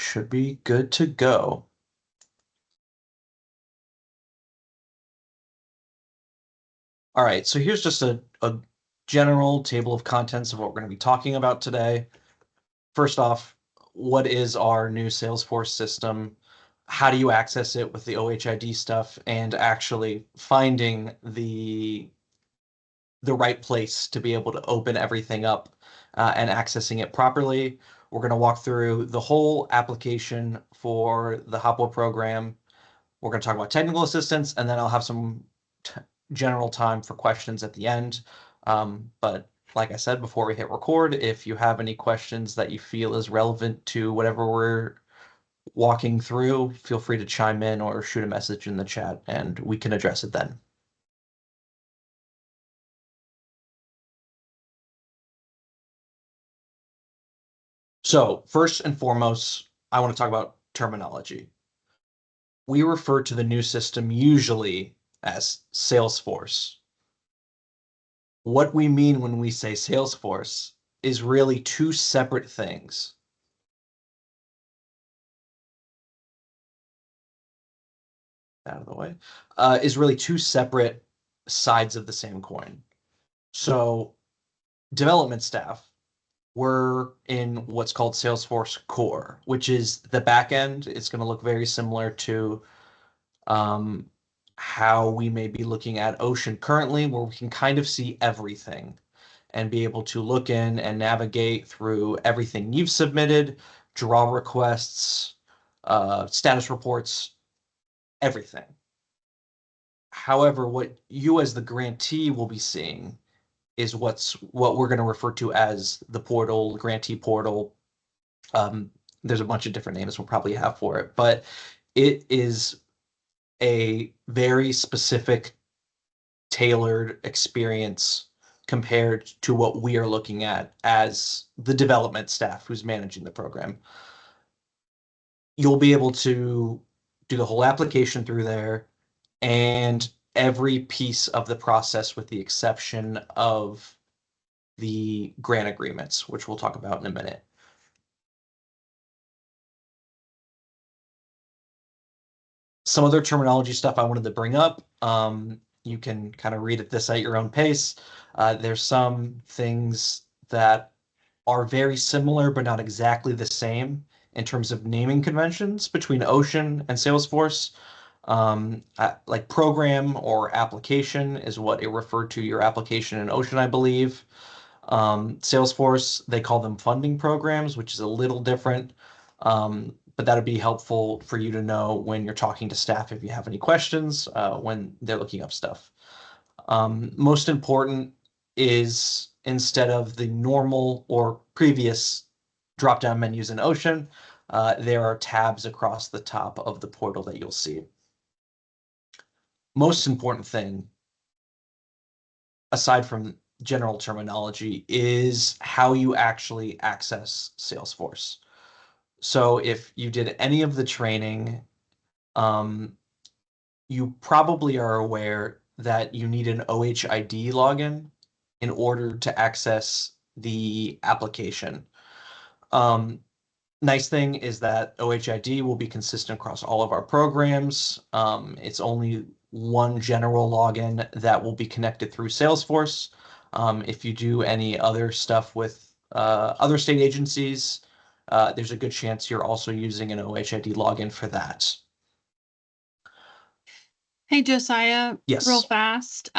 should be good to go. All right, so here's just a general table of contents of what we're going to be talking about today. First off, what is our new Salesforce system? How do you access it with the OHID stuff and actually finding the right place to be able to open everything up and accessing it properly. We're going to walk through the whole application for the HOPWA program. We're going to talk about technical assistance, and then I'll have some general time for questions at the end. But like I said, before we hit record, if you have any questions that you feel is relevant to whatever we're walking through, feel free to chime in or shoot a message in the chat, and we can address it then. So first and foremost, I want to talk about terminology. We refer to the new system usually as Salesforce. What we mean when we say Salesforce is really two separate things. Out of the way, is really two separate sides of the same coin. So development staff, we're in what's called Salesforce Core, which is the back end. It's going to look very similar to how we may be looking at Ocean currently, where we can kind of see everything and be able to look in and navigate through everything you've submitted, draw requests, status reports, everything. However, what you as the grantee will be seeing is what we're going to refer to as the portal, the grantee portal. There's a bunch of different names we'll probably have for it, but it is a very specific, tailored experience compared to what we are looking at as the development staff who's managing the program. You'll be able to do the whole application through there and every piece of the process with the exception of the grant agreements, which we'll talk about in a minute. Some other terminology stuff I wanted to bring up. You can kind of read this at your own pace. There's some things that are very similar, but not exactly the same in terms of naming conventions between Ocean and Salesforce. Like program or application is what it referred to your application in Ocean, I believe. Salesforce, they call them funding programs, which is a little different. But that would be helpful for you to know when you're talking to staff if you have any questions when they're looking up stuff. Most important is instead of the normal or previous drop-down menus in Ocean, there are tabs across the top of the portal that you'll see. Most important thing, aside from general terminology, is how you actually access Salesforce. So if you did any of the training, you probably are aware that you need an OHID login in order to access the application. Nice thing is that OHID will be consistent across all of our programs. It's only one general login that will be connected through Salesforce. If you do any other stuff with other state agencies, there's a good chance you're also using an OHID login for that. Hey, Josiah, Yes. Real fast.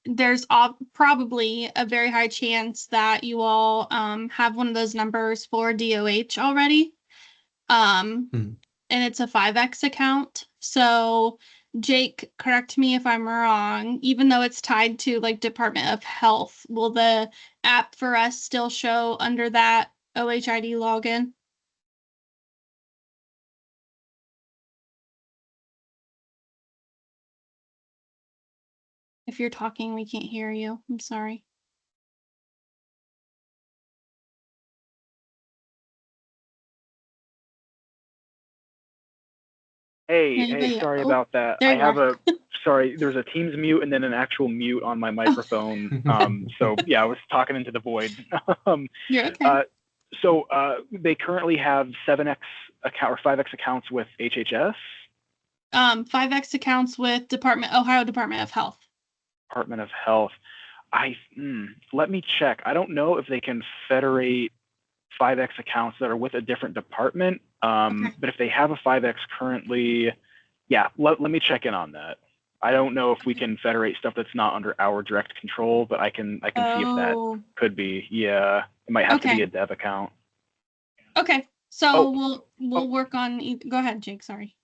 There's probably a very high chance that you all have one of those numbers for DOH already. And it's a 5X account. So Jake, correct me if I'm wrong, even though it's tied to like Department of Health, will the app for us still show under that OHID login? If you're talking, we can't hear you. I'm sorry. Hey, sorry about that. I have sorry, there's a Teams mute and then an actual mute on my microphone. So yeah, I was talking into the void. You're okay. So they currently have 7X account or 5X accounts with HHS. 5X accounts with Ohio Department of Health. Department of Health. Let me check. I don't know if they can federate 5X accounts that are with a different department. Okay. But if they have a 5X currently, yeah, let me check in on that. I don't know if we can federate stuff that's not under our direct control, but I can see if that could be. Yeah, it might have to be a dev account. Okay, so we'll work on. Go ahead, Jake. Sorry.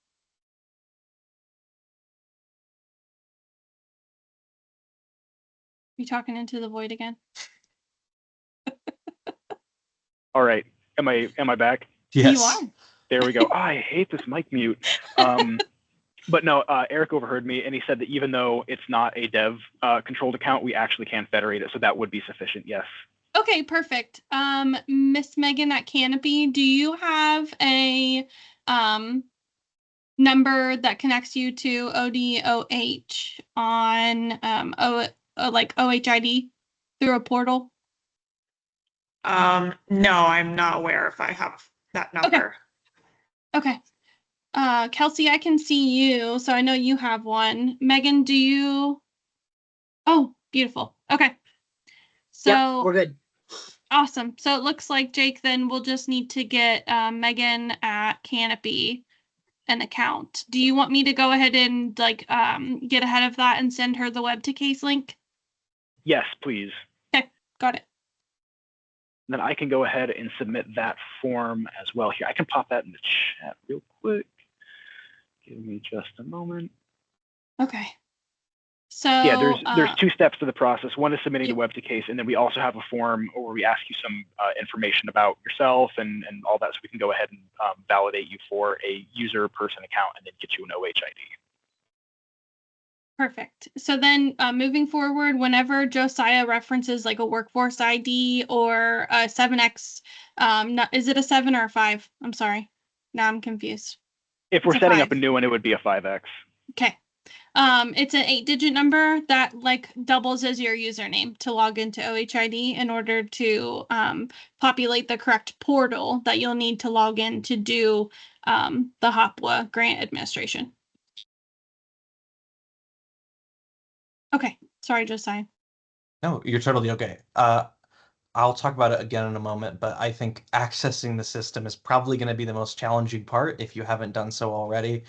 You talking into the void again? All right. Am I back? Yes. You are. There we go. Oh, I hate this mic mute. But no, Eric overheard me, and he said that even though it's not a dev controlled account, we actually can federate it, so that would be sufficient. Yes. Okay, perfect. Miss Megan at Canopy, do you have a number that connects you to ODOH on like OHID through a portal? No, I'm not aware if I have that number. Okay. Kelsey, I can see you, so I know you have one. Megan, do you? Oh, beautiful. Okay. So yep, we're good. Awesome. So it looks like, Jake, then we'll just need to get Megan at Canopy an account. Do you want me to go ahead and get ahead of that and send her the web to case link? Yes, please. Okay, got it. Then I can go ahead and submit that form as well here. I can pop that in the chat real quick. Give me just a moment. Okay. So yeah, there's 2 steps to the process. One is submitting the web to case, and then we also have a form where we ask you some information about yourself and all that, so we can go ahead and validate you for a user person account and then get you an OHID. Perfect. So then moving forward, whenever Josiah references like a workforce ID or a 7X, is it a 7 or a 5? I'm sorry. Now I'm confused. If we're setting up a new one, it would be a 5X. Okay. It's an 8-digit number that like doubles as your username to log into OHID in order to populate the correct portal that you'll need to log in to do the HOPWA grant administration. Okay, sorry, Josiah. No, you're totally okay. I'll talk about it again in a moment, but I think accessing the system is probably going to be the most challenging part if you haven't done so already.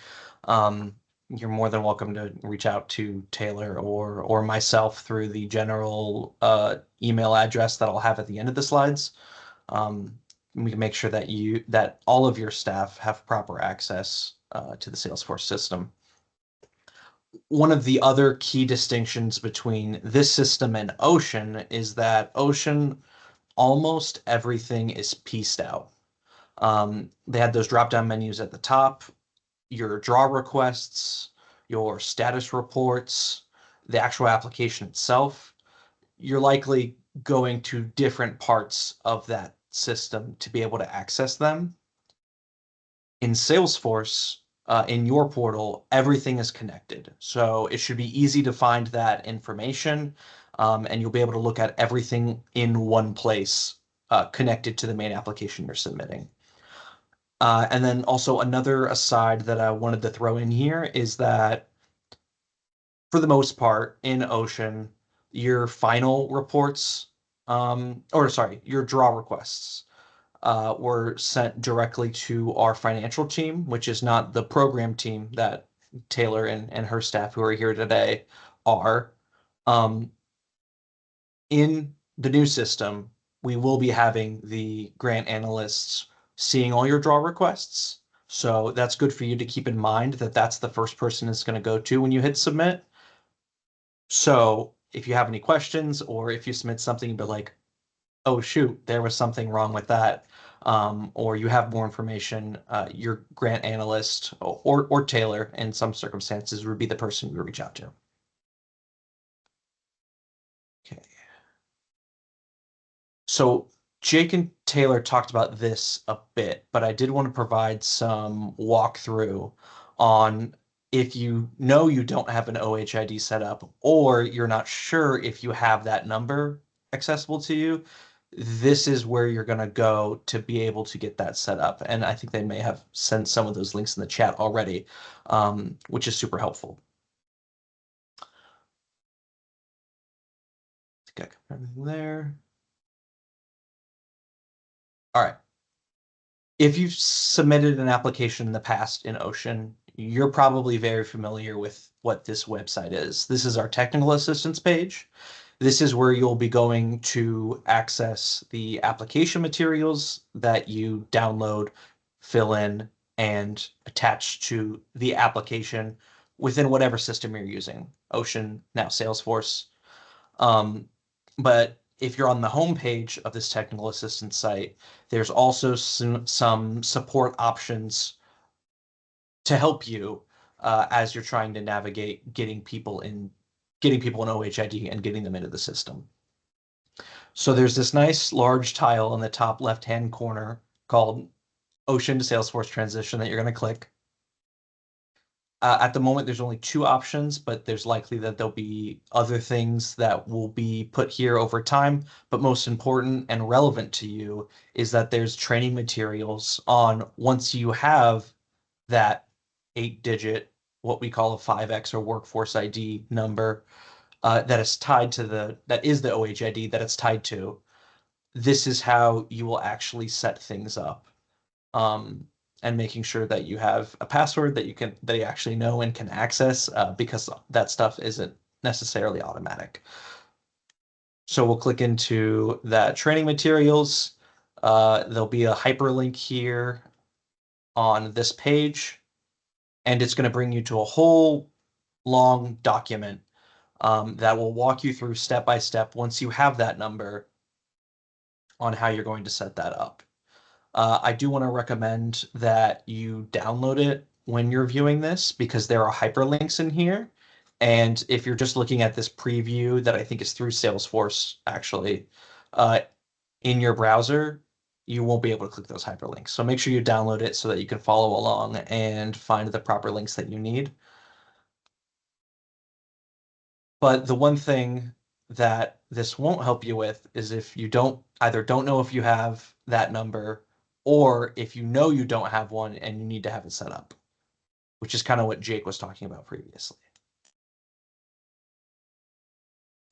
You're more than welcome to reach out to Taylor or myself through the general email address that I'll have at the end of the slides. We can make sure that all of your staff have proper access to the Salesforce system. One of the other key distinctions between this system and Ocean is that Ocean, almost everything is pieced out. They had those drop-down menus at the top, your draw requests, your status reports, the actual application itself. You're likely going to different parts of that system to be able to access them. In Salesforce, in your portal, everything is connected. So it should be easy to find that information, and you'll be able to look at everything in one place connected to the main application you're submitting. And then also another aside that I wanted to throw in here is that for the most part in Ocean, your final reports, your draw requests were sent directly to our financial team, which is not the program team that Taylor and her staff who are here today are. In the new system, we will be having the grant analysts seeing all your draw requests. So that's good for you to keep in mind that that's the first person it's going to go to when you hit submit. So if you have any questions or if you submit something but like, oh shoot, there was something wrong with that, or you have more information, your grant analyst or Taylor in some circumstances would be the person you reach out to. Okay. So Jake and Taylor talked about this a bit, but I did want to provide some walkthrough on if you know you don't have an OHID set up or you're not sure if you have that number accessible to you. this is where you're going to go to be able to get that set up. And I think they may have sent some of those links in the chat already, which is super helpful. I think I covered everything there. All right. If you've submitted an application in the past in Ocean, you're probably very familiar with what this website is. This is our technical assistance page. This is where you'll be going to access the application materials that you download, fill in, and attach to the application within whatever system you're using, Ocean, now Salesforce. But if you're on the home page of this technical assistance site, there's also some support options to help you as you're trying to navigate getting people an OHID and getting them into the system. So there's this nice large tile in the top left-hand corner called Ocean to Salesforce Transition that you're going to click. At the moment, there's only 2 options, but there's likely that there'll be other things that will be put here over time. But most important and relevant to you is that there's training materials on once you have that 8-digit, what we call a 5X or workforce ID number that is tied to that is the OHID that it's tied to. This is how you will actually set things up. And making sure that you have a password that you actually know and can access because that stuff isn't necessarily automatic. So we'll click into that training materials. There'll be a hyperlink here on this page, and it's going to bring you to a whole long document that will walk you through step by step once you have that number on how you're going to set that up. I do want to recommend that you download it when you're viewing this because there are hyperlinks in here. And if you're just looking at this preview that I think is through Salesforce, actually, in your browser, you won't be able to click those hyperlinks. So make sure you download it so that you can follow along and find the proper links that you need. But the one thing that this won't help you with is if you don't know if you have that number, or if you know you don't have one and you need to have it set up, which is kind of what Jake was talking about previously.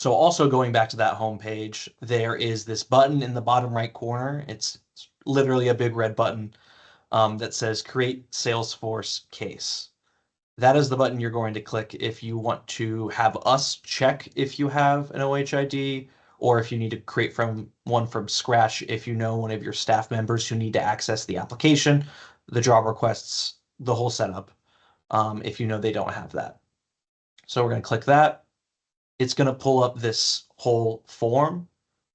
So also going back to that home page, there is this button in the bottom right corner. It's literally a big red button that says Create Salesforce Case. That is the button you're going to click if you want to have us check if you have an OHID, or if you need to create one from scratch if you know one of your staff members who need to access the application, the job requests, the whole setup, if you know they don't have that. So we're going to click that. It's going to pull up this whole form.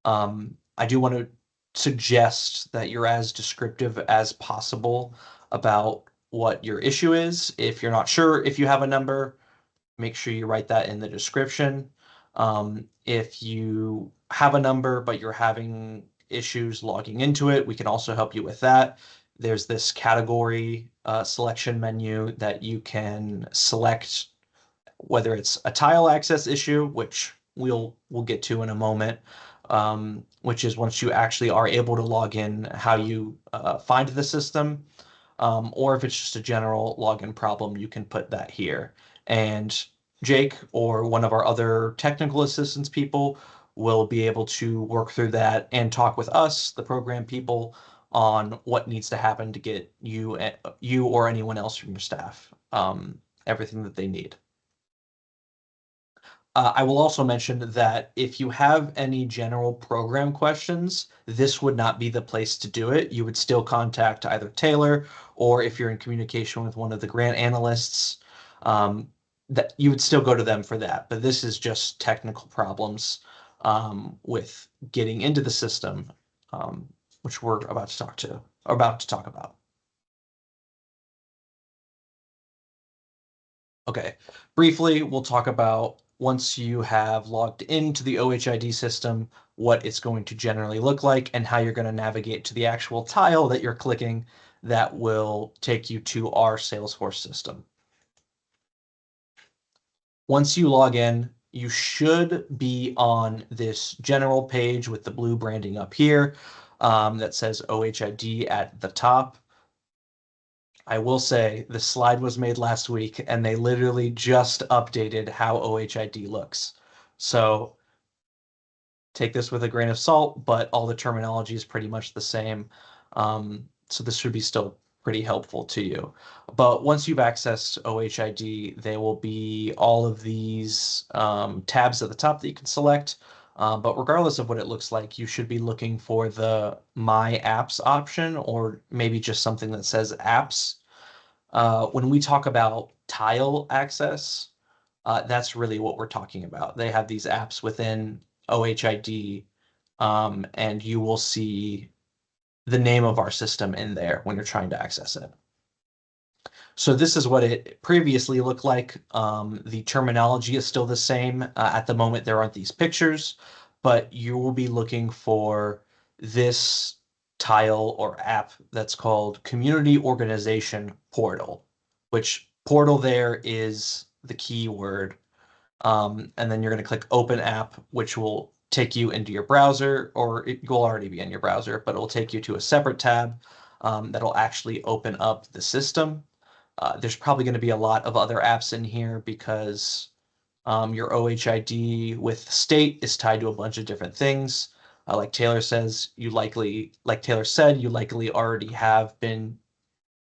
I do want to suggest that you're as descriptive as possible about what your issue is. If you're not sure if you have a number, make sure you write that in the description. If you have a number but you're having issues logging into it, we can also help you with that. There's this category selection menu that you can select whether it's a tile access issue, which we'll get to in a moment, which is once you actually are able to log in, how you find the system, or if it's just a general login problem, you can put that here. And Jake or one of our other technical assistance people will be able to work through that and talk with us, the program people, on what needs to happen to get you or anyone else from your staff everything that they need. I will also mention that if you have any general program questions, this would not be the place to do it. You would still contact either Taylor, or if you're in communication with one of the grant analysts, that you would still go to them for that. But this is just technical problems with getting into the system, which we're about to talk about. Okay, briefly, we'll talk about once you have logged into the OHID system, what it's going to generally look like and how you're going to navigate to the actual tile that you're clicking that will take you to our Salesforce system. Once you log in, you should be on this general page with the blue branding up here that says OHID at the top. I will say the slide was made last week and they literally just updated how OHID looks. So take this with a grain of salt, but all the terminology is pretty much the same. So this should be still pretty helpful to you. But once you've accessed OHID, there will be all of these tabs at the top that you can select. But regardless of what it looks like, you should be looking for the My Apps option, or maybe just something that says Apps. When we talk about tile access, that's really what we're talking about. They have these apps within OHID, and you will see the name of our system in there when you're trying to access it. So this is what it previously looked like. The terminology is still the same. At the moment, there aren't these pictures, but you will be looking for this tile or app that's called Community Organization Portal, which portal there is the key word. And then you're going to click Open App, which will take you into your browser, or it will already be in your browser, but it will take you to a separate tab that'll actually open up the system. There's probably going to be a lot of other apps in here because your OHID with state is tied to a bunch of different things. Like Taylor said, you likely already have been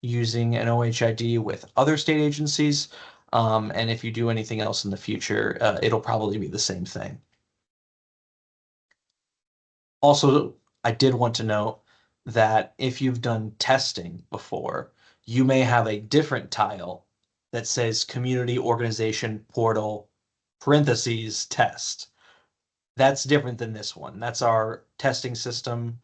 using an OHID with other state agencies. And if you do anything else in the future, it'll probably be the same thing. Also, I did want to note that if you've done testing before, you may have a different tile that says Community Organization Portal parentheses test. That's different than this one. That's our testing system.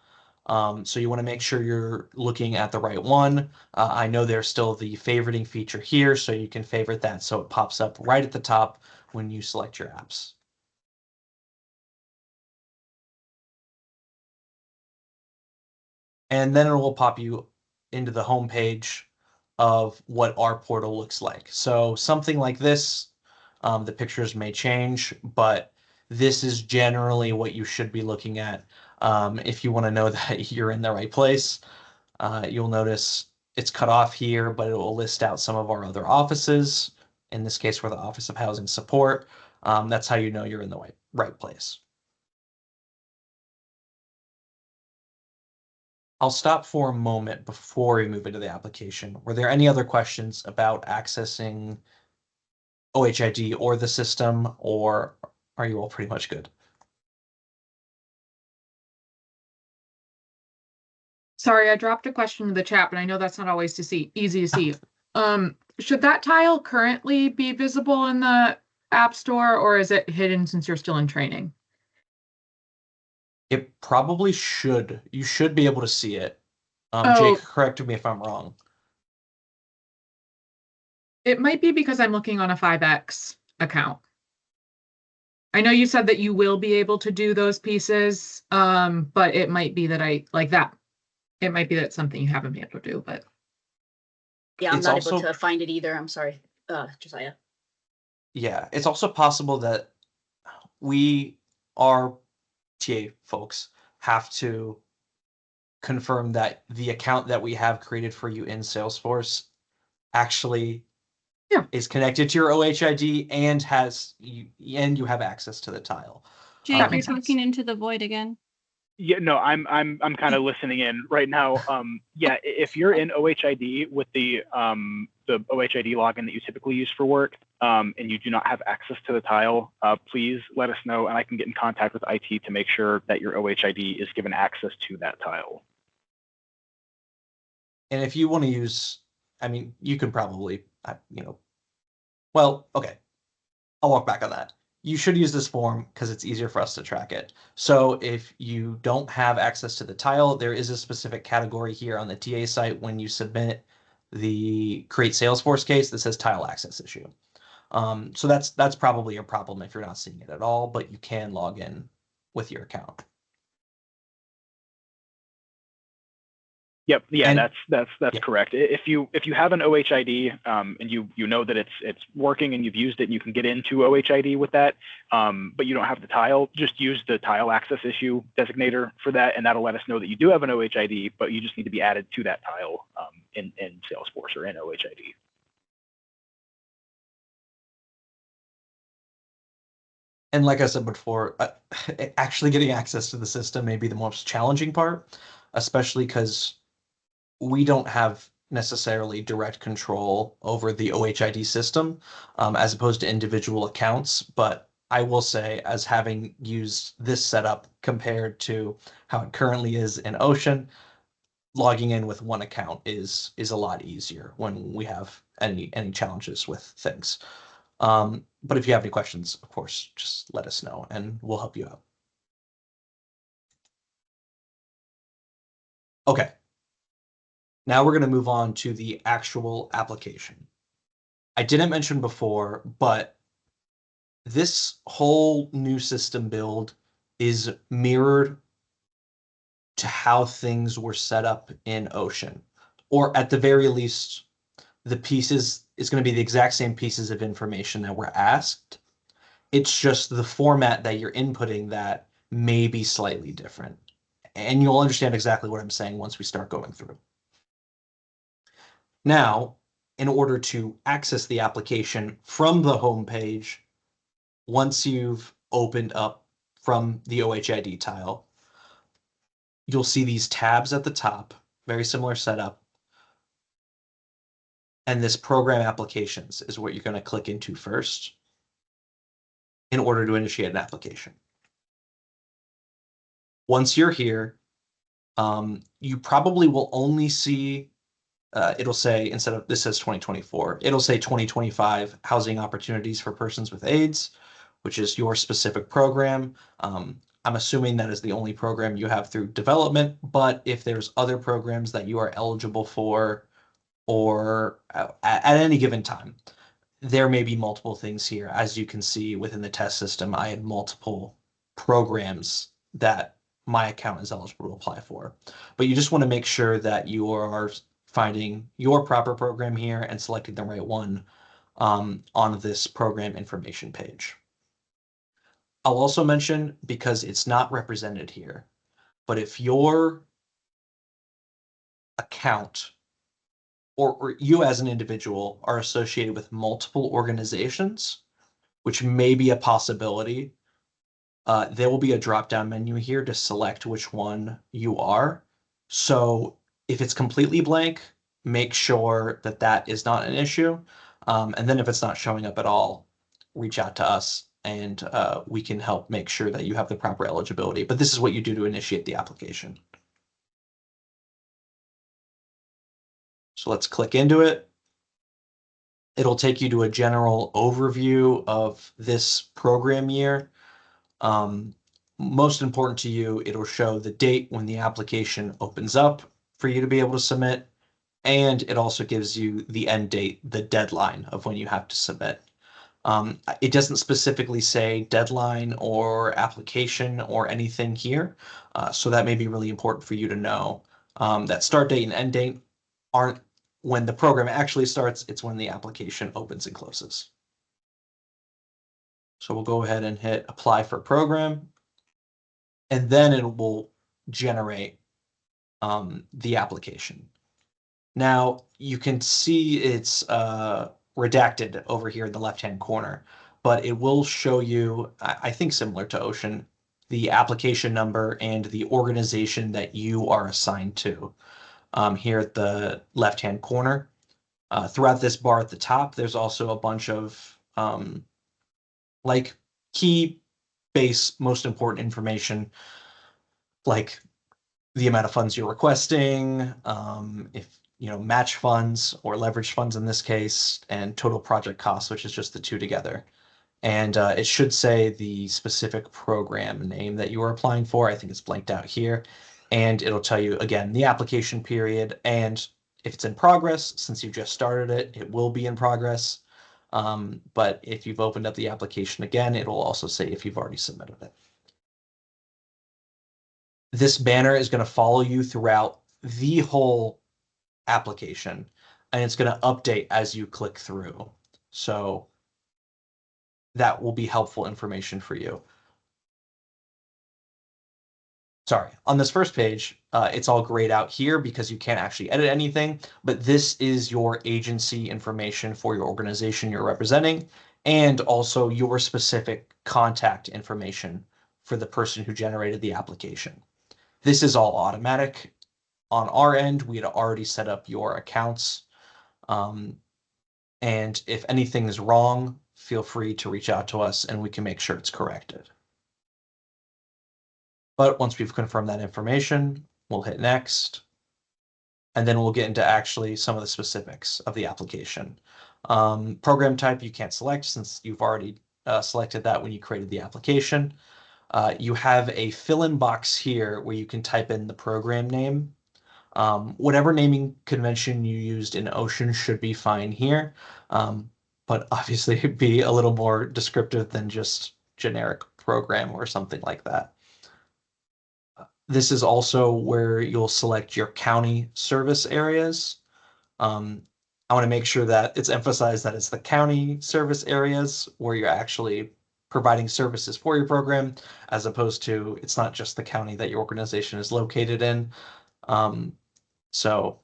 So you want to make sure you're looking at the right one. I know there's still the favoriting feature here, so you can favorite that so it pops up right at the top when you select your apps. And then it will pop you into the home page of what our portal looks like. So something like this, the pictures may change, but this is generally what you should be looking at if you want to know that you're in the right place. You'll notice it's cut off here, but it will list out some of our other offices. In this case, we're the Office of Housing Support. That's how you know you're in the right place. I'll stop for a moment before we move into the application. Were there any other questions about accessing OHID or the system, or are you all pretty much good? Sorry, I dropped a question in the chat, but I know that's not always easy to see. Should that tile currently be visible in the App Store, or is it hidden since you're still in training? It probably should. You should be able to see it. Jake, correct me if I'm wrong. It might be because I'm looking on a 5X account. I know you said that you will be able to do those pieces, but it might be that it might be that something you haven't been able to do, but. Yeah, I'm not able to find it either. I'm sorry, Josiah. Yeah, it's also possible that our TA folks have to confirm that the account that we have created for you in Salesforce actually is connected to your OHID and you have access to the tile. Jake, you're talking into the void again. Yeah, no, I'm kind of listening in right now. Yeah, if you're in OHID with the OHID login that you typically use for work, and you do not have access to the tile, please let us know, and I can get in contact with IT to make sure that your OHID is given access to that tile. And if you want to use, I mean, you can probably, well, okay, I'll walk back on that. You should use this form because it's easier for us to track it. So if you don't have access to the tile, there is a specific category here on the TA site when you submit the Create Salesforce case that says tile access issue. So that's probably a problem if you're not seeing it at all, but you can log in with your account. Yep. Yeah, And- that's yeah. correct. If you have an OHID and you know that it's working and you've used it and you can get into OHID with that, but you don't have the tile, just use the tile access issue designator for that, and that'll let us know that you do have an OHID, but you just need to be added to that tile in Salesforce or in OHID. And like I said before, actually getting access to the system may be the most challenging part, especially because we don't have necessarily direct control over the OHID system as opposed to individual accounts. But I will say, as having used this setup compared to how it currently is in Ocean, logging in with one account is a lot easier when we have any challenges with things. But if you have any questions, of course, just let us know and we'll help you out. Okay. Now we're going to move on to the actual application. I didn't mention before, but this whole new system build is mirrored to how things were set up in Ocean, or at the very least, the pieces is going to be the exact same pieces of information that were asked. It's just the format that you're inputting that may be slightly different. And you'll understand exactly what I'm saying once we start going through. Now, in order to access the application from the home page, once you've opened up from the OHID tile, you'll see these tabs at the top, very similar setup. And this program applications is what you're going to click into first in order to initiate an application. Once you're here, you probably will only see it'll say, instead of this says 2024, it'll say 2025 Housing Opportunities for Persons with AIDS, which is your specific program. I'm assuming that is the only program you have through development, but if there's other programs that you are eligible for or at any given time, there may be multiple things here. As you can see within the test system, I had multiple programs that my account is eligible to apply for. But you just want to make sure that you are finding your proper program here and selecting the right one on this program information page. I'll also mention, because it's not represented here, but if your account or you as an individual are associated with multiple organizations, which may be a possibility, there will be a drop-down menu here to select which one you are. So if it's completely blank, make sure that that is not an issue. And then if it's not showing up at all, reach out to us and we can help make sure that you have the proper eligibility. But this is what you do to initiate the application. So let's click into it. It'll take you to a general overview of this program year. Most important to you, it'll show the date when the application opens up for you to be able to submit. And it also gives you the end date, the deadline of when you have to submit. It doesn't specifically say deadline or application or anything here. So that may be really important for you to know. That start date and end date aren't when the program actually starts, it's when the application opens and closes. So we'll go ahead and hit apply for program, and then it will generate the application. Now you can see it's redacted over here in the left-hand corner, but it will show you, I think similar to Ocean, the application number and the organization that you are assigned to here at the left-hand corner. Throughout this bar at the top, there's also a bunch of like key base, most important information, like the amount of funds you're requesting, if match funds or leverage funds in this case, and total project costs, which is just the two together. And it should say the specific program name that you are applying for. I think it's blanked out here. And it'll tell you, again, the application period. And if it's in progress, since you just started it, it will be in progress. But if you've opened up the application again, it'll also say if you've already submitted it. This banner is going to follow you throughout the whole application, and it's going to update as you click through. So that will be helpful information for you. Sorry, on this first page, it's all grayed out here because you can't actually edit anything, but this is your agency information for your organization you're representing, and also your specific contact information for the person who generated the application. This is all automatic. On our end, we had already set up your accounts. And if anything is wrong, feel free to reach out to us and we can make sure it's corrected. But once we've confirmed that information, we'll hit next. And then we'll get into actually some of the specifics of the application. Program type you can't select since you've already selected that when you created the application. You have a fill-in box here where you can type in the program name. Whatever naming convention you used in Ocean should be fine here, but obviously be a little more descriptive than just generic program or something like that. This is also where you'll select your county service areas. I want to make sure that it's emphasized that it's the county service areas where you're actually providing services for your program, as opposed to it's not just the county that your organization is located in. So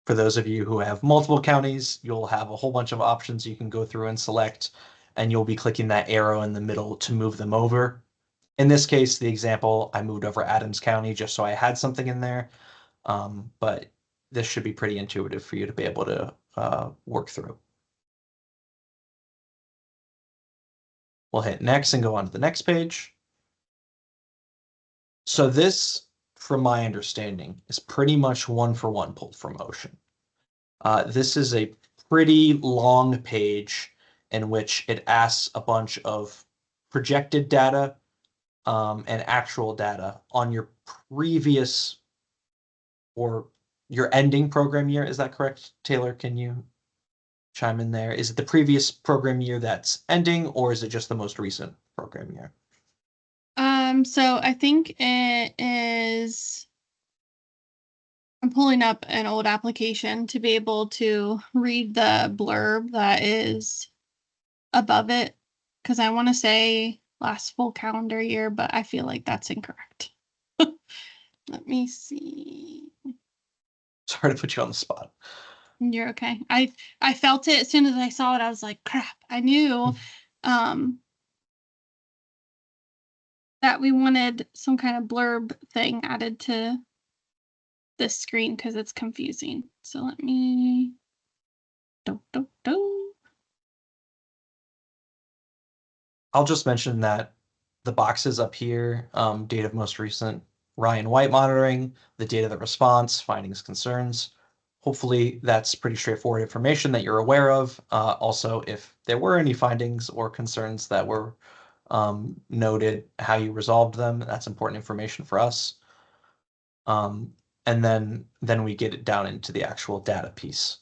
for those of you who have multiple counties, you'll have a whole bunch of options you can go through and select, and you'll be clicking that arrow in the middle to move them over. In this case, the example, I moved over Adams County just so I had something in there, but this should be pretty intuitive for you to be able to work through. We'll hit next and go on to the next page. So this, from my understanding, is pretty much one-for-one pulled from Ocean. This is a pretty long page in which it asks a bunch of projected data and actual data on your previous or your ending program year. Is that correct, Taylor? Can you chime in there? Is it the previous program year that's ending, or is it just the most recent program year? So I think it is. I'm pulling up an old application to be able to read the blurb that is above it, because I want to say last full calendar year, but I feel like that's incorrect. Let me see. Sorry to put you on the spot. You're okay. I felt it as soon as I saw it. I was like, crap. I knew that we wanted some kind of blurb thing added to this screen because it's confusing. So let me I'll just mention that the boxes up here, date of most recent Ryan White monitoring, the date of the response, findings, concerns. Hopefully that's pretty straightforward information that you're aware of. Also, if there were any findings or concerns that were noted, how you resolved them, that's important information for us. And then we get it down into the actual data piece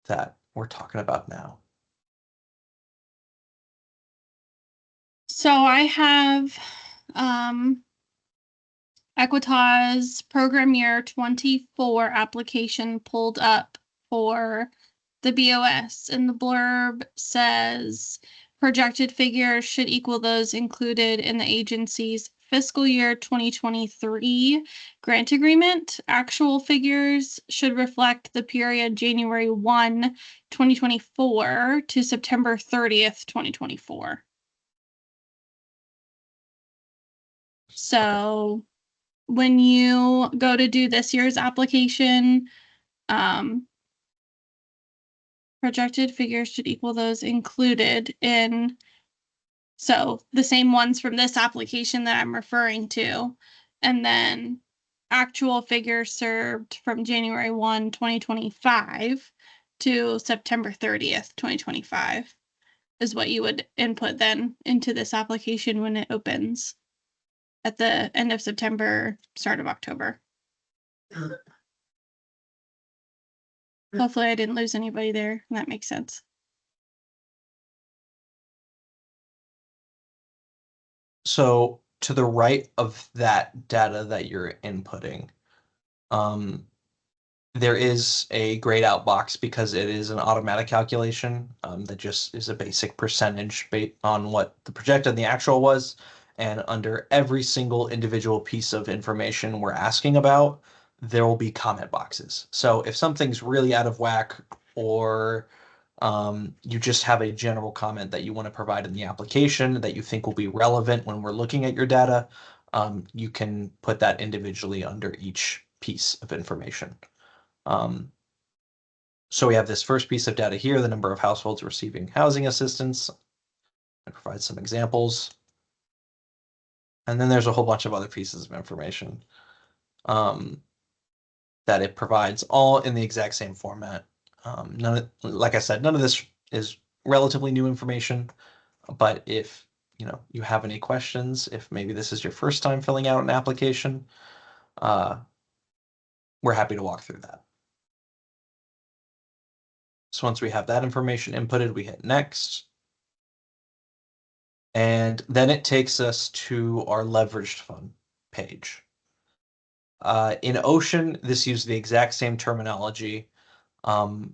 that we're talking about now. So I have Equitas program year 24 application pulled up for the BOS, and the blurb says projected figures should equal those included in the agency's fiscal year 2023 grant agreement. Actual figures should reflect the period January 1, 2024 to September 30th, 2024. So when you go to do this year's application, projected figures should equal those included in, so the same ones from this application that I'm referring to, and then actual figures served from January 1, 2025 to September 30th, 2025 is what you would input then into this application when it opens at the end of September, start of October. Hopefully I didn't lose anybody there. That makes sense. So to the right of that data that you're inputting, There is a grayed out box because it is an automatic calculation that just is a basic percentage based on what the projected and the actual was. And under every single individual piece of information we're asking about, there will be comment boxes. So if something's really out of whack, or you just have a general comment that you want to provide in the application that you think will be relevant when we're looking at your data, you can put that individually under each piece of information. So we have this first piece of data here, the number of households receiving housing assistance. I provide some examples. And then there's a whole bunch of other pieces of information that it provides, all in the exact same format. Like I said, none of this is relatively new information, but if you have any questions, if maybe this is your first time filling out an application, we're happy to walk through that. So once we have that information inputted, we hit next. And then it takes us to our leveraged fund page. In Ocean, this used the exact same terminology. But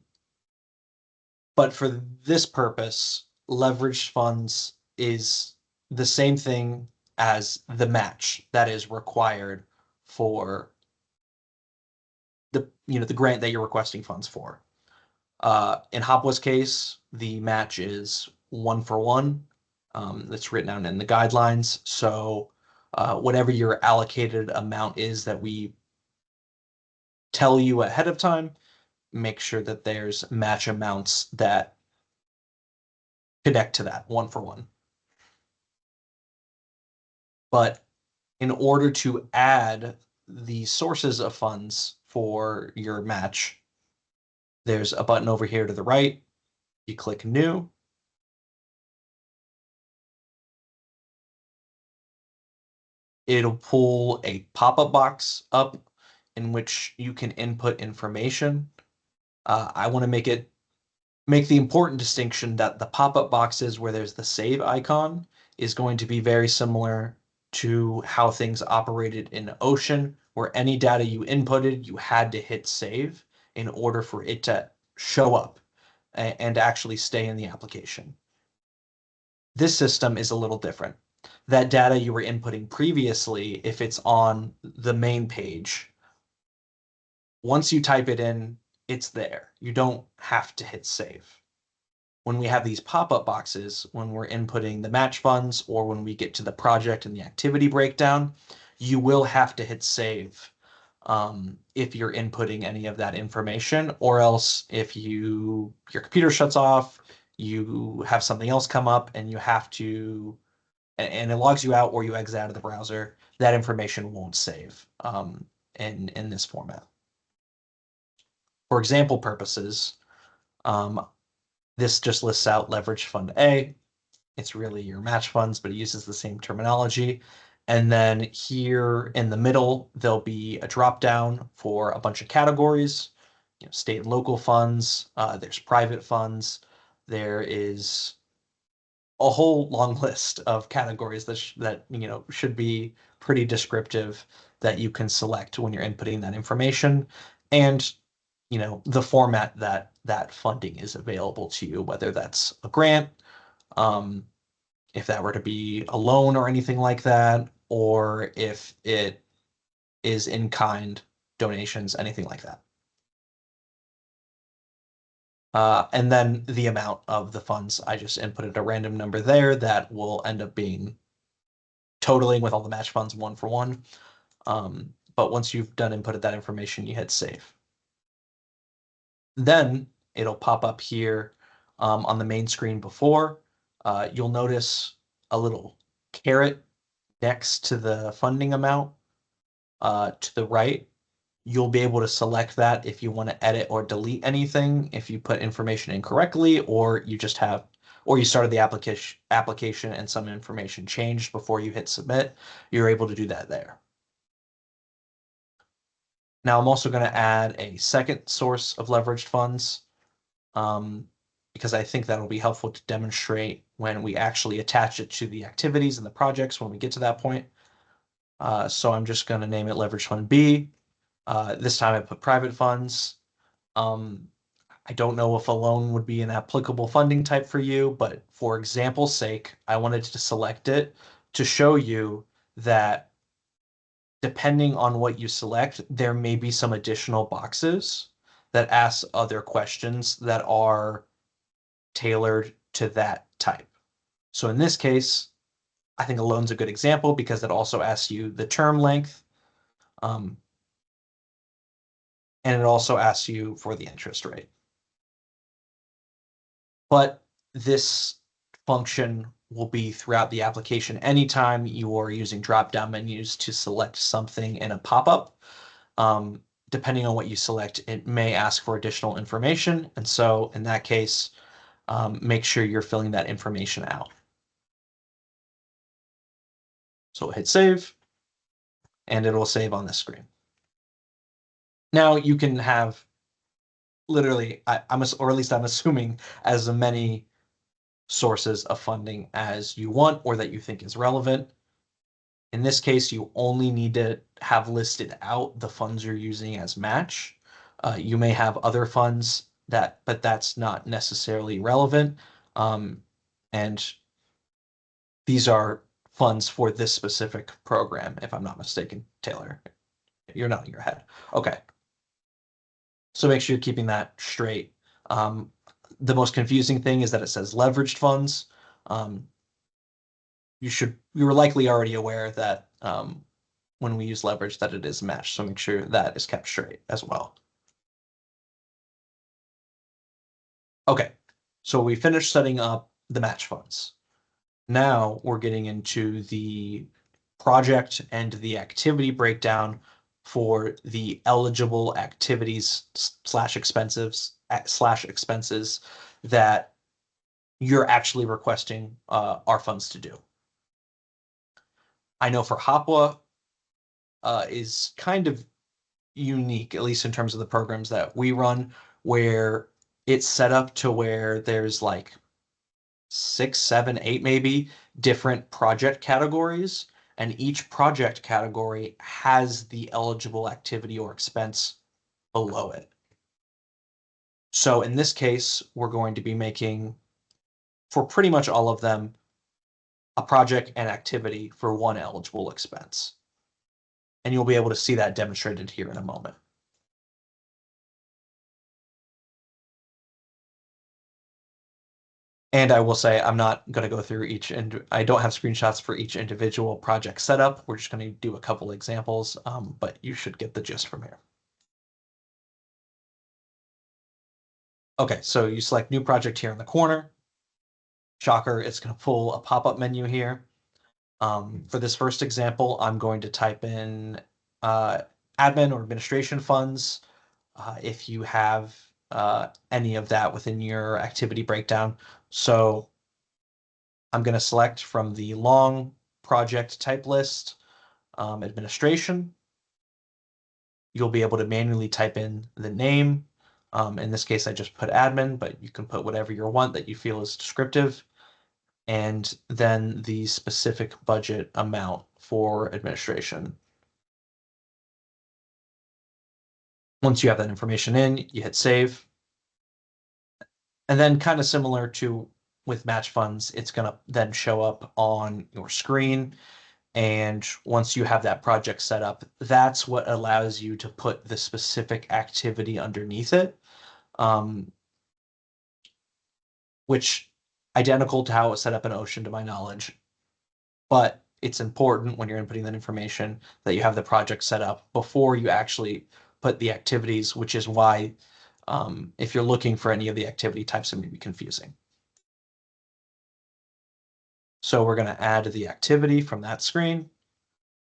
for this purpose, leveraged funds is the same thing as the match that is required for the grant that you're requesting funds for. In HOPWA's case, the match is 1-for-1. That's written down in the guidelines. So whatever your allocated amount is that we tell you ahead of time, make sure that there's match amounts that connect to that 1-for-1. But in order to add the sources of funds for your match, there's a button over here to the right. You click New. It'll pull a pop-up box up in which you can input information. I want to make the important distinction that the pop-up boxes where there's the save icon is going to be very similar to how things operated in Ocean, where any data you inputted, you had to hit save in order for it to show up and actually stay in the application. This system is a little different. That data you were inputting previously, if it's on the main page, once you type it in, it's there. You don't have to hit save. When we have these pop-up boxes, when we're inputting the match funds or when we get to the project and the activity breakdown, you will have to hit save if you're inputting any of that information, or else if your computer shuts off, you have something else come up and you have to, and it logs you out or you exit out of the browser, that information won't save in this format. For example purposes, this just lists out leverage fund A. It's really your match funds, but it uses the same terminology. And then here in the middle, there'll be a drop down for a bunch of categories, state and local funds. There's private funds. There is a whole long list of categories that should be pretty descriptive that you can select when you're inputting that information, and the format that funding is available to you, whether that's a grant, if that were to be a loan or anything like that, or if it is in kind donations, anything like that. And then the amount of the funds, I just inputted a random number there that will end up being totaling with all the match funds 1-for-1. But once you've done inputted that information, you hit save. Then it'll pop up here on the main screen before. You'll notice a little caret next to the funding amount to the right. You'll be able to select that if you want to edit or delete anything, if you put information incorrectly, or you started the application and some information changed before you hit submit. You're able to do that there. Now I'm also going to add a second source of leveraged funds because I think that'll be helpful to demonstrate when we actually attach it to the activities and the projects when we get to that point. So I'm just going to name it leveraged fund B. This time I put private funds. I don't know if a loan would be an applicable funding type for you, but for example's sake, I wanted to select it to show you that depending on what you select, there may be some additional boxes that ask other questions that are tailored to that type. So in this case, I think a loan's a good example because it also asks you the term length, and it also asks you for the interest rate. But this function will be throughout the application anytime you are using drop-down menus to select something in a pop-up. Depending on what you select, it may ask for additional information. And so in that case, make sure you're filling that information out. So we'll hit save, and it will save on this screen. Now you can have literally, or at least I'm assuming, as many sources of funding as you want or that you think is relevant. In this case, you only need to have listed out the funds you're using as match. You may have other funds but that's not necessarily relevant. And these are funds for this specific program, if I'm not mistaken, Taylor. You're nodding your head. Okay. So make sure you're keeping that straight. The most confusing thing is that it says leveraged funds. You were likely already aware that when we use leverage that it is matched. So make sure that is kept straight as well. Okay, so we finished setting up the match funds. Now we're getting into the project and the activity breakdown for the eligible activities slash expenses that you're actually requesting our funds to do. I know for HOPWA is kind of unique, at least in terms of the programs that we run, where it's set up to where there's like 6, 7, 8 maybe different project categories, and each project category has the eligible activity or expense below it. So in this case, we're going to be making, for pretty much all of them, a project and activity for one eligible expense. And you'll be able to see that demonstrated here in a moment. And I will say I'm not going to go through each, and I don't have screenshots for each individual project setup. We're just going to do a couple examples, but you should get the gist from here. Okay, so you select new project here in the corner. Shocker, it's going to pull a pop-up menu here. For this first example, I'm going to type in admin or administration funds. If you have any of that within your activity breakdown. So I'm going to select from the long project type list, administration. You'll be able to manually type in the name. In this case, I just put admin, but you can put whatever you want that you feel is descriptive. And then the specific budget amount for administration. Once you have that information in, you hit save. And then kind of similar to with match funds, it's going to then show up on your screen. And once you have that project set up, that's what allows you to put the specific activity underneath it, which identical to how it was set up in Ocean to my knowledge. But it's important when you're inputting that information that you have the project set up before you actually put the activities, which is why if you're looking for any of the activity types, it may be confusing. So we're going to add the activity from that screen,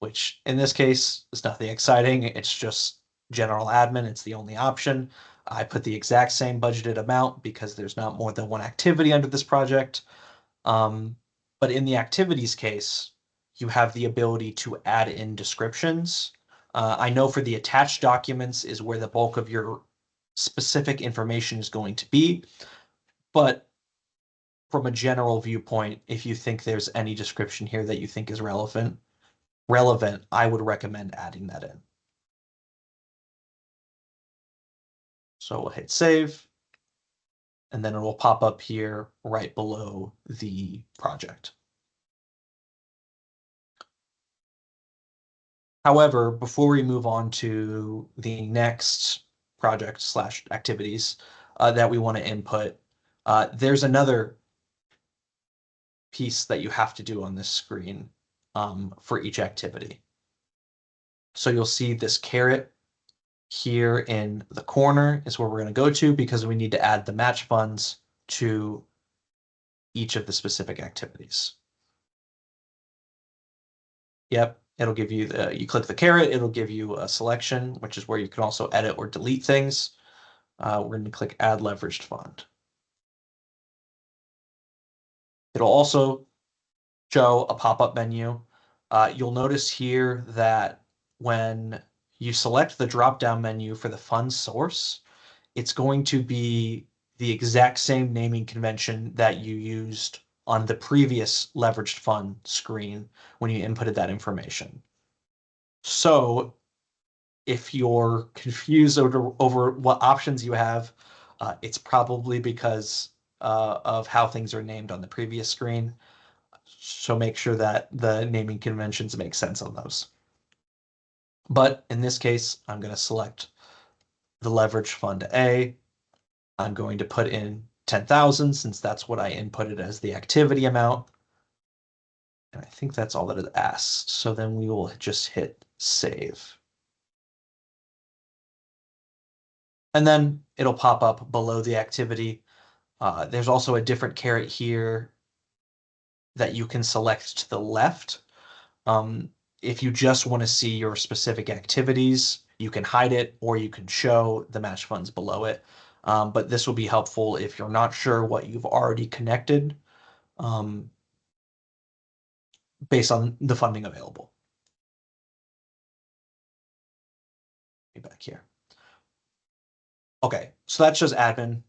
which in this case is nothing exciting. It's just general admin. It's the only option. I put the exact same budgeted amount because there's not more than one activity under this project. But in the activities case, you have the ability to add in descriptions. I know for the attached documents is where the bulk of your specific information is going to be, but from a general viewpoint, if you think there's any description here that you think is relevant, I would recommend adding that in. So we'll hit save, and then it will pop up here right below the project. However, before we move on to the next project / activities that we want to input, there's another piece that you have to do on this screen for each activity. So you'll see this caret here in the corner is where we're going to go to because we need to add the match funds to each of the specific activities. Yep, it'll give you you click the caret, it'll give you a selection, which is where you can also edit or delete things. We're going to click add leveraged fund. It'll also show a pop-up menu. You'll notice here that when you select the drop-down menu for the fund source, it's going to be the exact same naming convention that you used on the previous leveraged fund screen when you inputted that information. So if you're confused over what options you have, it's probably because of how things are named on the previous screen. So make sure that the naming conventions make sense on those. But in this case, I'm going to select the leverage fund A. I'm going to put in 10,000 since that's what I inputted as the activity amount. And I think that's all that it asks. So then we will just hit save. And then it'll pop up below the activity. There's also a different caret here that you can select to the left. If you just want to see your specific activities, you can hide it or you can show the match funds below it. But this will be helpful if you're not sure what you've already connected based on the funding available. Back here. Okay, so that's just admin.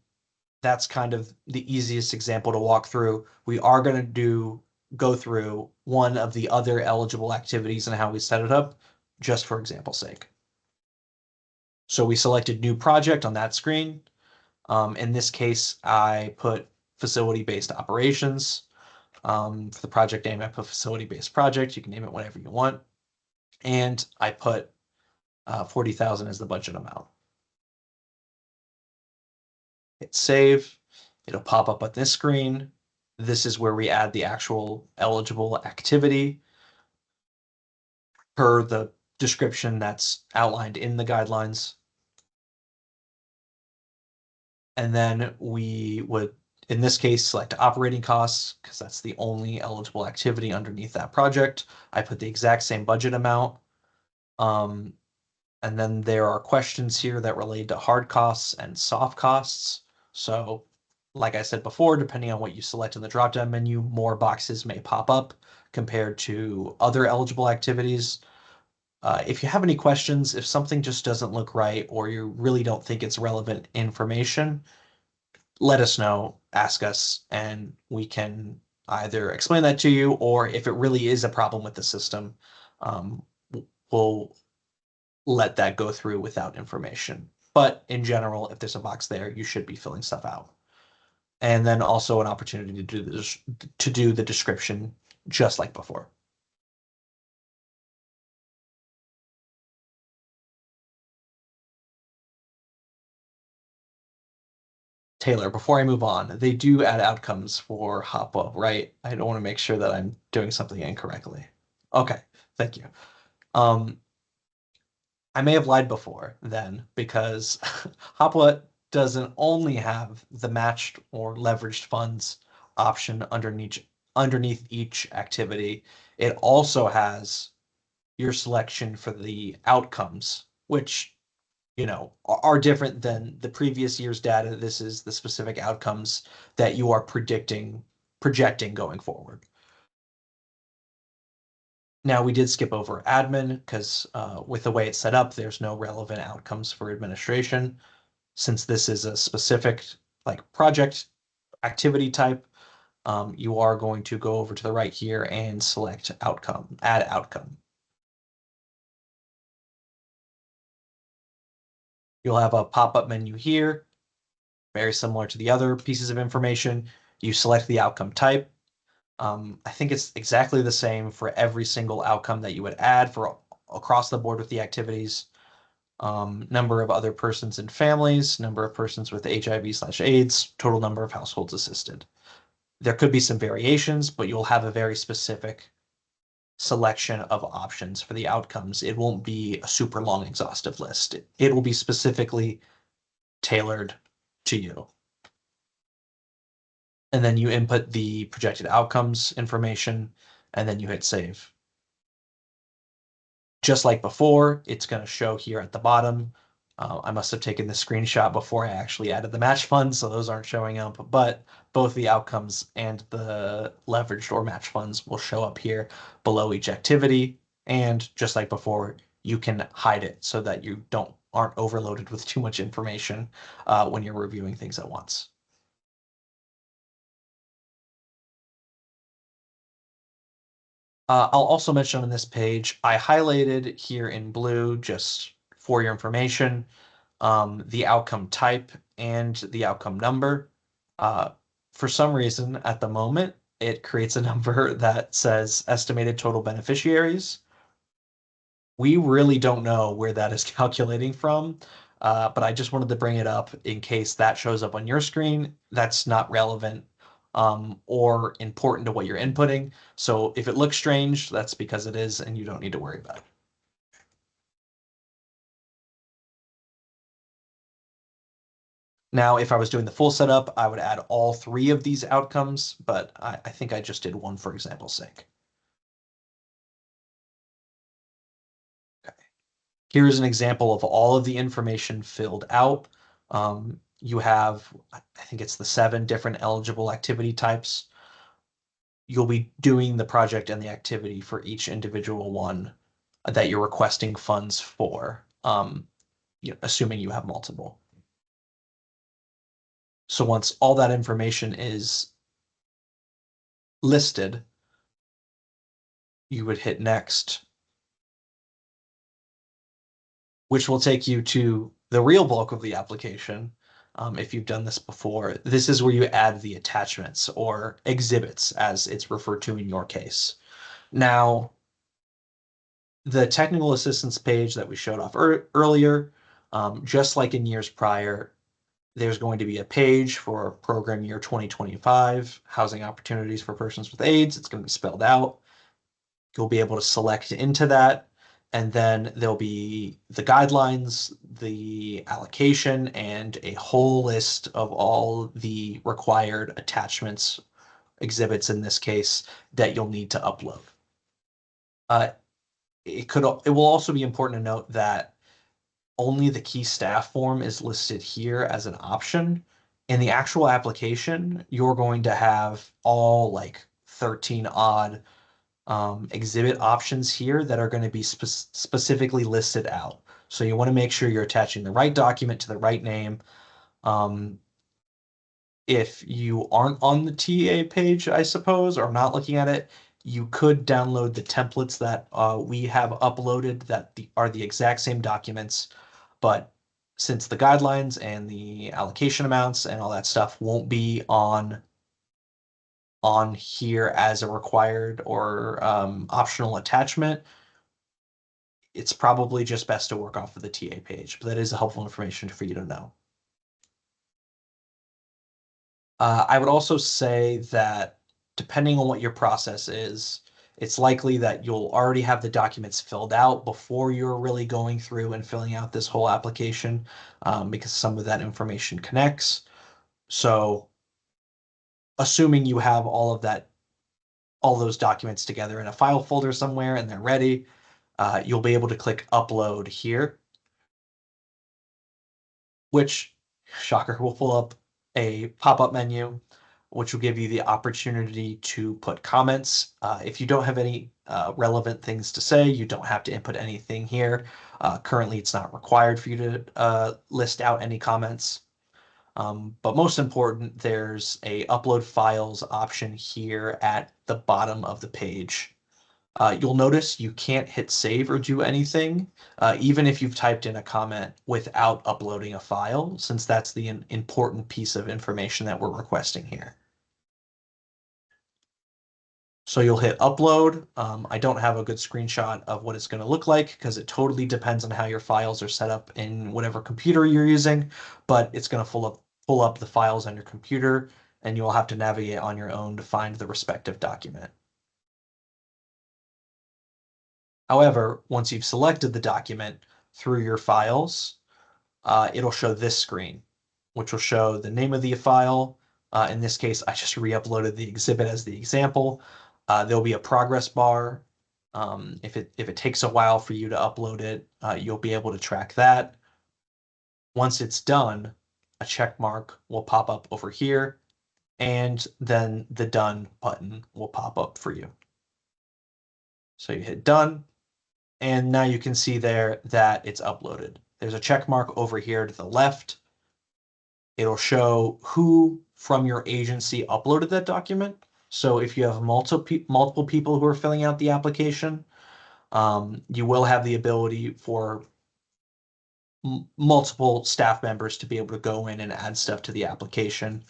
That's kind of the easiest example to walk through. We are going to go through one of the other eligible activities and how we set it up, just for example's sake. So we selected new project on that screen. In this case, I put facility-based operations. For the project name, I put facility-based project. You can name it whatever you want. And I put 40,000 as the budget amount. Hit save. It'll pop up on this screen. This is where we add the actual eligible activity per the description that's outlined in the guidelines. And then we would, in this case, select operating costs because that's the only eligible activity underneath that project. I put the exact same budget amount. And then there are questions here that relate to hard costs and soft costs. So like I said before, depending on what you select in the drop-down menu, more boxes may pop up compared to other eligible activities. If you have any questions, if something just doesn't look right or you really don't think it's relevant information, let us know, ask us, and we can either explain that to you, or if it really is a problem with the system, we'll let that go through without information. But in general, if there's a box there, you should be filling stuff out. And then also an opportunity to do this, to do the description just like before. Taylor, before I move on, they do add outcomes for HOPWA, right? I don't want to make sure that I'm doing something incorrectly. Okay, thank you. I may have lied before then because HOPWA doesn't only have the matched or leveraged funds option underneath each activity. It also has your selection for the outcomes, which are different than the previous year's data. This is the specific outcomes that you are projecting going forward. Now, we did skip over admin because with the way it's set up, there's no relevant outcomes for administration. Since this is a specific project activity type, you are going to go over to the right here and select outcome, add outcome. You'll have a pop-up menu here, very similar to the other pieces of information. You select the outcome type. I think it's exactly the same for every single outcome that you would add for across the board with the activities. Number of other persons and families, number of persons with HIV/AIDS, total number of households assisted. There could be some variations, but you'll have a very specific selection of options for the outcomes. It won't be a super long exhaustive list. It will be specifically tailored to you. And then you input the projected outcomes information, and then you hit save. Just like before, it's going to show here at the bottom. I must have taken the screenshot before I actually added the match funds, so those aren't showing up, but both the outcomes and the leveraged or match funds will show up here below each activity. And just like before, you can hide it so that you aren't overloaded with too much information when you're reviewing things at once. I'll also mention on this page, I highlighted here in blue, just for your information, the outcome type and the outcome number. For some reason, at the moment, it creates a number that says estimated total beneficiaries. We really don't know where that is calculating from, but I just wanted to bring it up in case that shows up on your screen. That's not relevant or important to what you're inputting. So if it looks strange, that's because it is, and you don't need to worry about it. Now, if I was doing the full setup, I would add all three of these outcomes, but I think I just did one for example's sake. Okay. Here's an example of all of the information filled out. You have, I think it's the 7 different eligible activity types. You'll be doing the project and the activity for each individual one that you're requesting funds for, assuming you have multiple. So once all that information is listed, you would hit next, which will take you to the real bulk of the application. If you've done this before, this is where you add the attachments or exhibits, as it's referred to in your case. Now, the technical assistance page that we showed off earlier, just like in years prior, there's going to be a page for program year 2025, housing opportunities for persons with AIDS. It's going to be spelled out. You'll be able to select into that. And then there'll be the guidelines, the allocation, and a whole list of all the required attachments, exhibits in this case, that you'll need to upload. It will also be important to note that only the key staff form is listed here as an option. In the actual application, you're going to have all like 13 odd exhibit options here that are going to be specifically listed out. So you want to make sure you're attaching the right document to the right name. If you aren't on the TA page, I suppose, or not looking at it, you could download the templates that we have uploaded that are the exact same documents, but since the guidelines and the allocation amounts and all that stuff won't be on here as a required or optional attachment, it's probably just best to work off of the TA page, but that is helpful information for you to know. I would also say that depending on what your process is, it's likely that you'll already have the documents filled out before you're really going through and filling out this whole application, because some of that information connects. So assuming you have all those documents together in a file folder somewhere and they're ready, you'll be able to click upload here, which, shocker, will pull up a pop-up menu, which will give you the opportunity to put comments. If you don't have any relevant things to say, you don't have to input anything here. Currently, it's not required for you to list out any comments. But most important, there's a upload files option here at the bottom of the page. You'll notice you can't hit save or do anything, even if you've typed in a comment without uploading a file, since that's the important piece of information that we're requesting here. So you'll hit upload. I don't have a good screenshot of what it's going to look like because it totally depends on how your files are set up in whatever computer you're using, but it's going to pull up the files on your computer, and you'll have to navigate on your own to find the respective document. However, once you've selected the document through your files, it'll show this screen, which will show the name of the file. In this case, I just re-uploaded the exhibit as the example. There'll be a progress bar. If it takes a while for you to upload it, you'll be able to track that. Once it's done, a check mark will pop up over here, and then the done button will pop up for you. So you hit done, and now you can see there that it's uploaded. There's a check mark over here to the left. It'll show who from your agency uploaded that document. So if you have multiple people who are filling out the application, you will have the ability for multiple staff members to be able to go in and add stuff to the application.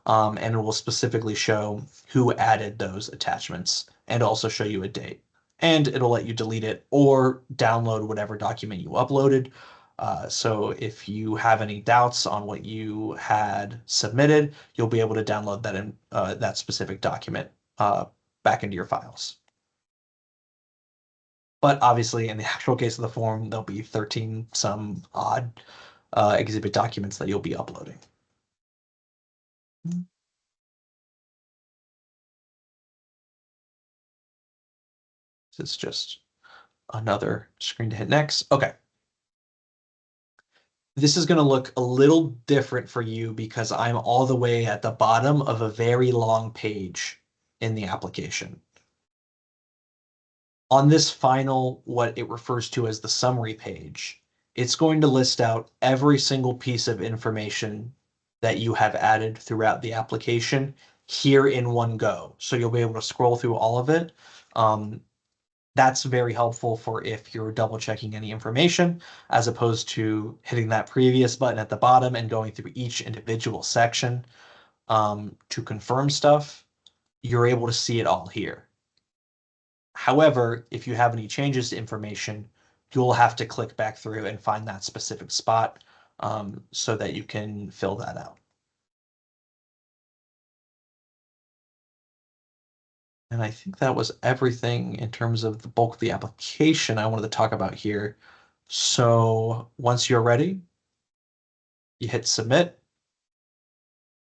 And it will specifically show who added those attachments and also show you a date. And it'll let you delete it or download whatever document you uploaded. So if you have any doubts on what you had submitted, you'll be able to download that in that specific document back into your files. But obviously, in the actual case of the form, there'll be 13 some odd exhibit documents that you'll be uploading. This is just another screen to hit next. Okay. This is going to look a little different for you because I'm all the way at the bottom of a very long page in the application. On this final, what it refers to as the summary page, it's going to list out every single piece of information that you have added throughout the application here in one go. So you'll be able to scroll through all of it. That's very helpful for if you're double checking any information, as opposed to hitting that previous button at the bottom and going through each individual section to confirm stuff. You're able to see it all here. However, if you have any changes to information, you'll have to click back through and find that specific spot so that you can fill that out. And I think that was everything in terms of the bulk of the application I wanted to talk about here. So once you're ready, you hit submit,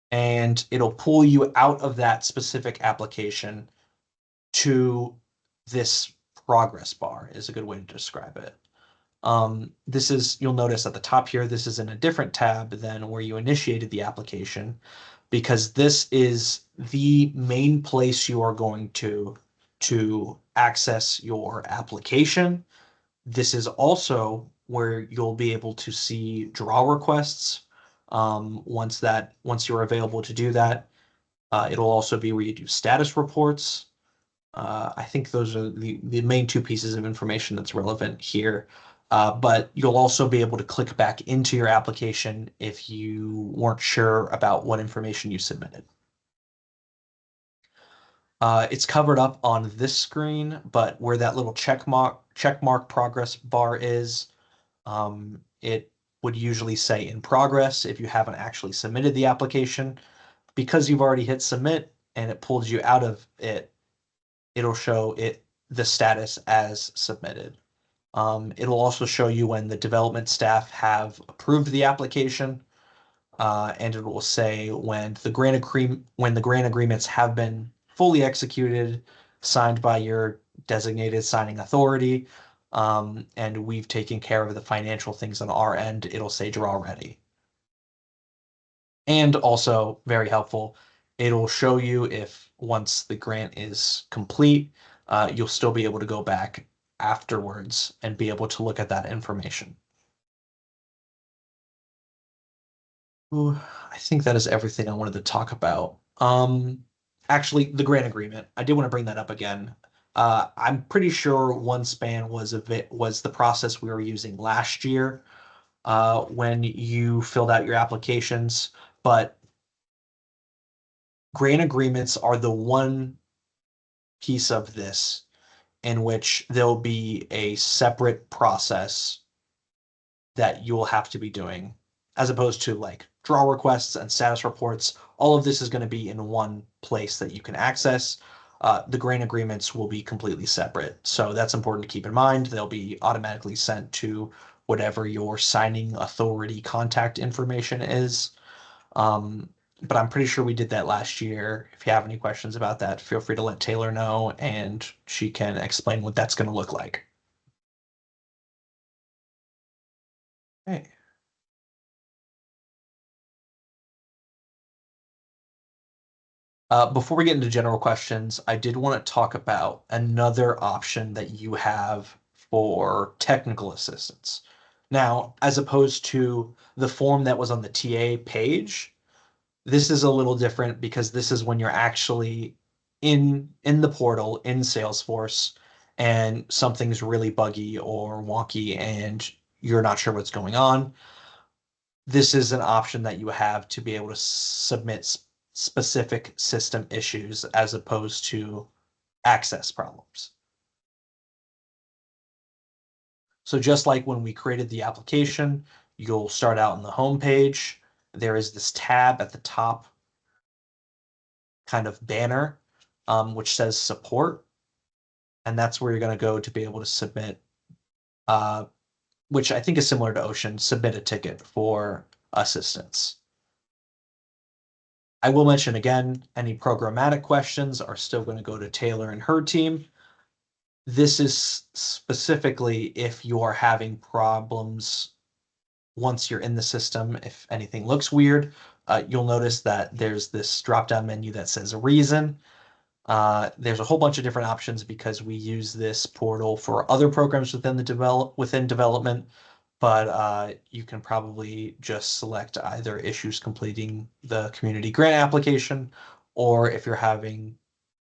and it'll pull you out of that specific application to this progress bar is a good way to describe it. This is, you'll notice at the top here, this is in a different tab than where you initiated the application, because this is the main place you are going to access your application. This is also where you'll be able to see draw requests. Once you're available to do that, it'll also be where you do status reports. I think those are the main two pieces of information that's relevant here. But you'll also be able to click back into your application if you weren't sure about what information you submitted. It's covered up on this screen, but where that little check mark progress bar is, it would usually say in progress if you haven't actually submitted the application. Because you've already hit submit and it pulls you out of it, it'll show the status as submitted. It'll also show you when the development staff have approved the application, and it will say when the grant agreements have been fully executed, signed by your designated signing authority, and we've taken care of the financial things on our end. It'll say draw ready. And also very helpful, it'll show you if once the grant is complete, you'll still be able to go back afterwards and be able to look at that information. Ooh, I think that is everything I wanted to talk about. Actually, the grant agreement, I did want to bring that up again. I'm pretty sure OneSpan was the process we were using last year when you filled out your applications, but grant agreements are the one piece of this in which there'll be a separate process that you will have to be doing, as opposed to like draw requests and status reports. All of this is going to be in one place that you can access. The grant agreements will be completely separate. So that's important to keep in mind. They'll be automatically sent to whatever your signing authority contact information is. But I'm pretty sure we did that last year. If you have any questions about that, feel free to let Taylor know and she can explain what that's going to look like. Okay. Before we get into general questions, I did want to talk about another option that you have for technical assistance. Now, as opposed to the form that was on the TA page, this is a little different because this is when you're actually in the portal in Salesforce and something's really buggy or wonky and you're not sure what's going on. This is an option that you have to be able to submit specific system issues as opposed to access problems. So just like when we created the application, you'll start out on the home page. There is this tab at the top kind of banner, which says support. And that's where you're going to go to be able to submit, which I think is similar to Ocean, submit a ticket for assistance. I will mention again, any programmatic questions are still going to go to Taylor and her team. This is specifically if you are having problems once you're in the system. If anything looks weird, you'll notice that there's this drop-down menu that says reason. There's a whole bunch of different options because we use this portal for other programs within development, but you can probably just select either issues completing the community grant application, or if you're having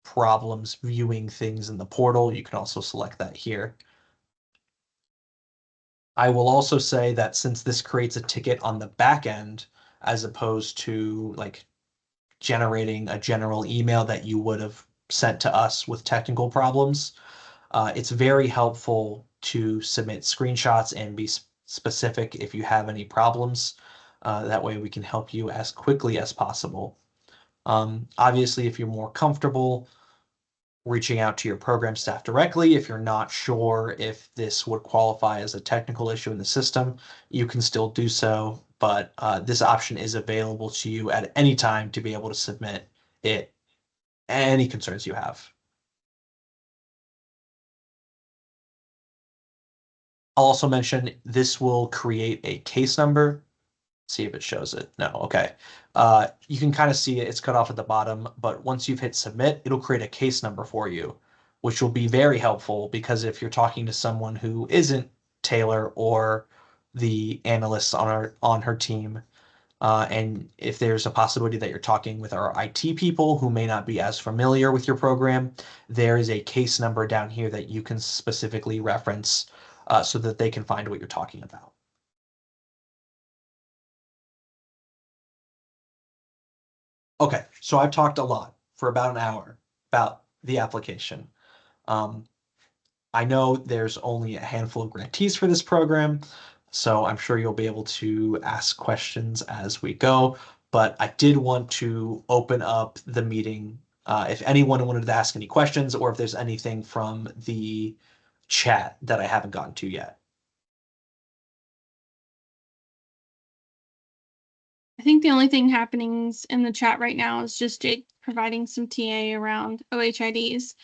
problems viewing things in the portal, you can also select that here. I will also say that since this creates a ticket on the back end, as opposed to like generating a general email that you would have sent to us with technical problems, it's very helpful to submit screenshots and be specific if you have any problems. That way we can help you as quickly as possible. Obviously, if you're more comfortable reaching out to your program staff directly, if you're not sure if this would qualify as a technical issue in the system, you can still do so. But this option is available to you at any time to be able to submit it, any concerns you have. I'll also mention this will create a case number. See if it shows it. No, okay. You can kind of see it. It's cut off at the bottom, but once you've hit submit, it'll create a case number for you, which will be very helpful because if you're talking to someone who isn't Taylor or the analysts on her team, and if there's a possibility that you're talking with our IT people who may not be as familiar with your program, there is a case number down here that you can specifically reference so that they can find what you're talking about. Okay, so I've talked a lot for about an hour about the application. I know there's only a handful of grantees for this program, so I'm sure you'll be able to ask questions as we go, but I did want to open up the meeting if anyone wanted to ask any questions or if there's anything from the chat that I haven't gotten to yet. I think the only thing happening in the chat right now is just Jake providing some TA around OHIDs.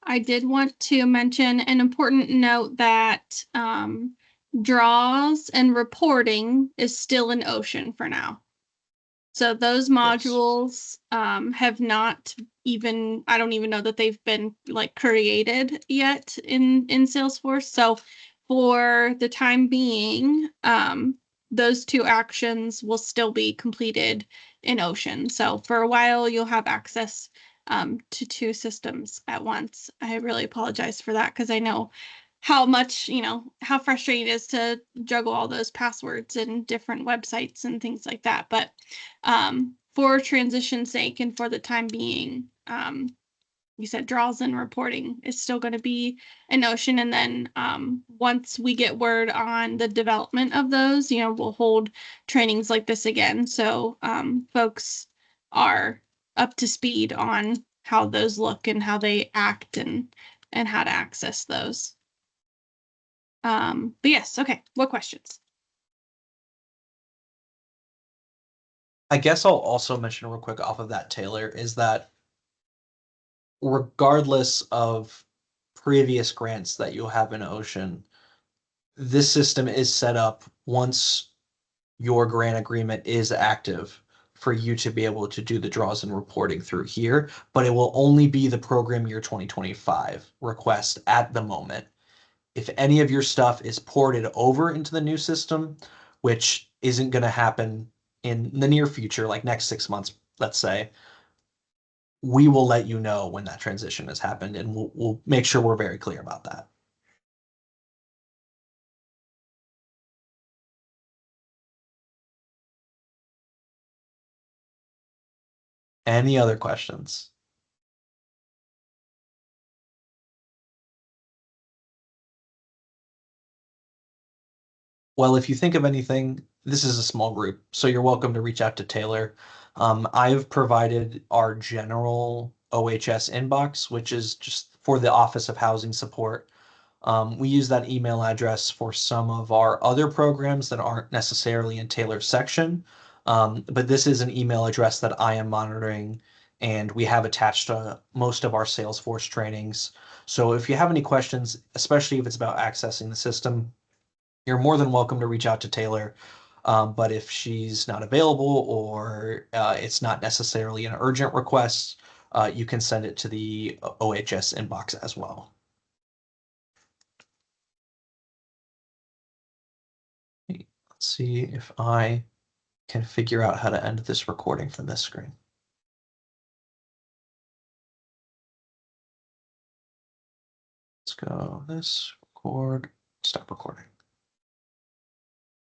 I did want to mention an important note that draws and reporting is still in Ocean for now. So those modules have not even, I don't even know that they've been like created yet in Salesforce. So for the time being, those two actions will still be completed in Ocean. So for a while, you'll have access to two systems at once. I really apologize for that because I know how much, how frustrating it is to juggle all those passwords and different websites and things like that. But for transition's sake and for the time being, you said draws and reporting is still going to be in Notion. And then once we get word on the development of those, we'll hold trainings like this again. So folks are up to speed on how those look and how they act and how to access those. But yes, okay. What questions? I guess I'll also mention real quick off of that, Taylor, is that regardless of previous grants that you'll have in Ocean, this system is set up once your grant agreement is active for you to be able to do the draws and reporting through here, but it will only be the program year 2025 request at the moment. If any of your stuff is ported over into the new system, which isn't going to happen in the near future, like next 6 months, let's say, we will let you know when that transition has happened, and we'll make sure we're very clear about that. Any other questions? Well, if you think of anything, this is a small group, so you're welcome to reach out to Taylor. I've provided our general OHS inbox, which is just for the Office of Housing Support. We use that email address for some of our other programs that aren't necessarily in Taylor's section. But this is an email address that I am monitoring, and we have attached to most of our Salesforce trainings. So if you have any questions, especially if it's about accessing the system, you're more than welcome to reach out to Taylor. But if she's not available or it's not necessarily an urgent request, you can send it to the OHS inbox as well. Let's see if I can figure out how to end this recording from this screen. Let's go this, record, stop recording.